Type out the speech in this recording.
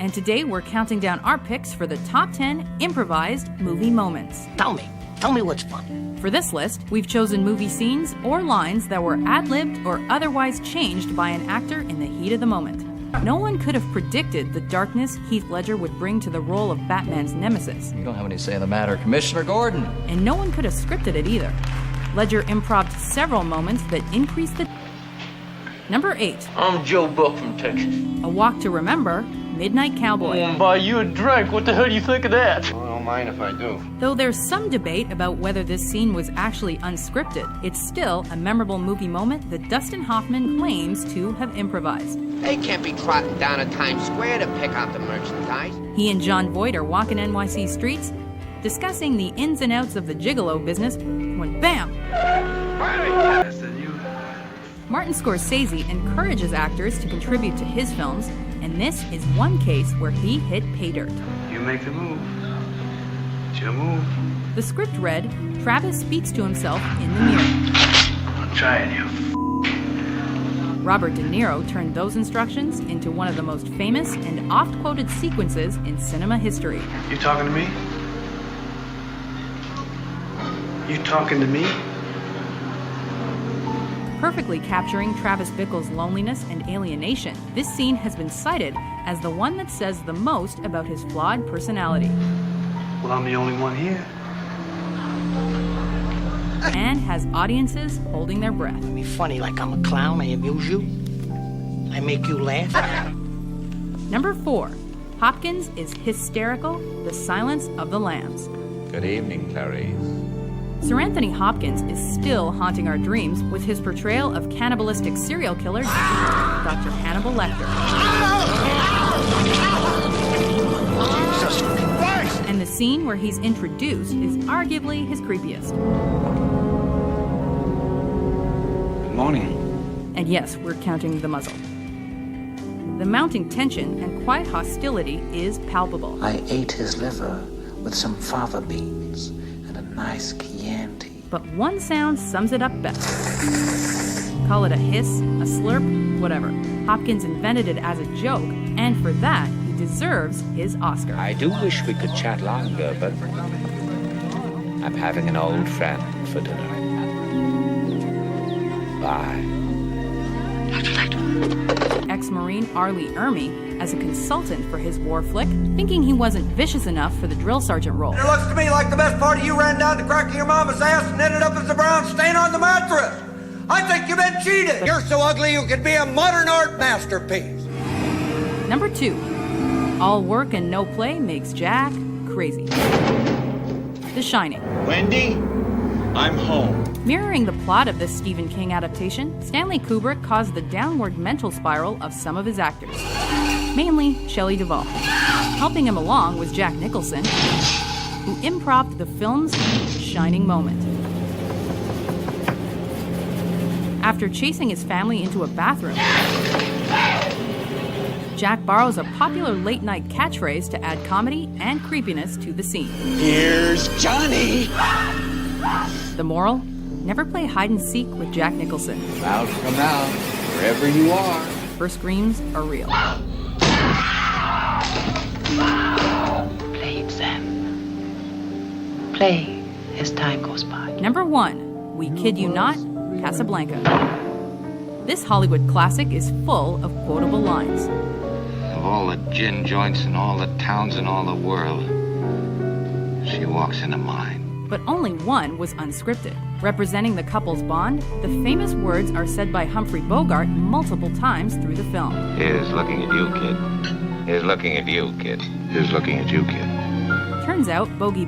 And today we're counting down our picks for the top 10 improvised movie moments. Tell me what's funny. For this list, we've chosen movie scenes or lines that were ad-libbed or otherwise changed by an actor in the heat of the moment. No one could have predicted the darkness Heath Ledger would bring to the role of Batman's nemesis. You don't have any say in the matter, Commissioner Gordon. And no one could have scripted it either. Ledger improv'd several moments that increased the... Number 8. I'm Joe Buck from Texas. A Walk to Remember, Midnight Cowboy. I'm buy you a drink. What the hell do you think of that? I don't mind if I do. Though there's some debate about whether this scene was actually unscripted, it's still a memorable movie moment that Dustin Hoffman claims to have improvised. They can't be trotting down to Times Square to pick out the merchandise. He and John Voight are walking NYC streets, discussing the ins and outs of the gigolo business, when BAM! Martin Scorsese encourages actors to contribute to his films, and this is one case where he hit pay dirt. You make the move. It's your move. The script read, Travis speaks to himself in the mirror. I'm trying you. Robert De Niro turned those instructions into one of the most famous and oft-quoted sequences in cinema history. You talking to me? You talking to me? Perfectly capturing Travis Bickle's loneliness and alienation, this scene has been cited as the one that says the most about his flawed personality. Well, I'm the only one here. And has audiences holding their breath. Me funny like I'm a clown. I amuse you. I make you laugh. Number 4. Hopkins is hysterical, The Silence of the Lambs. Good evening, Clarice. Sir Anthony Hopkins is still haunting our dreams with his portrayal of cannibalistic serial killer Dr. Hannibal Lecter. And the scene where he's introduced is arguably his creepiest. Good morning. And yes, we're counting the muzzle. The mounting tension and quiet hostility is palpable. I ate his liver with some fava beans and a nice Chianti. But one sound sums it up best. Call it a hiss, a slurp, whatever. Hopkins invented it as a joke, and for that, he deserves his Oscar. I do wish we could chat longer, but I'm having an old friend for dinner. Bye. Ex-Marine R. Lee Ermey as a consultant for his war flick, thinking he wasn't vicious enough for the drill sergeant role. It looks to me like the best part of you ran down the crack of your mama's ass and ended up as a brown stain on the mattress. I think you've been cheated. You're so ugly you could be a modern art masterpiece. Number 2. All work and no play makes Jack crazy. The Shining. Wendy, I'm home. Mirroring the plot of this Stephen King adaptation, Stanley Kubrick caused the downward mental spiral of some of his actors, mainly Shelley Duvall. Helping him along was Jack Nicholson, who improv'd the film's shining moment. After chasing his family into a bathroom, Jack borrows a popular late-night catchphrase to add comedy and creepiness to the scene. Here's Johnny. The moral? Never play hide-and-seek with Jack Nicholson. Out from out, wherever you are. Her screams are real. Play it, Sam. Play as time goes by. Number 1. We Kid You Not, Casablanca. This Hollywood classic is full of quotable lines. Of all the gin joints in all the towns in all the world, she walks into mine. But only one was unscripted. Representing the couple's bond, the famous words are said by Humphrey Bogart multiple times through the film. Here's looking at you, kid. Here's looking at you, kid. Here's looking at you, kid. Turns out, Bogey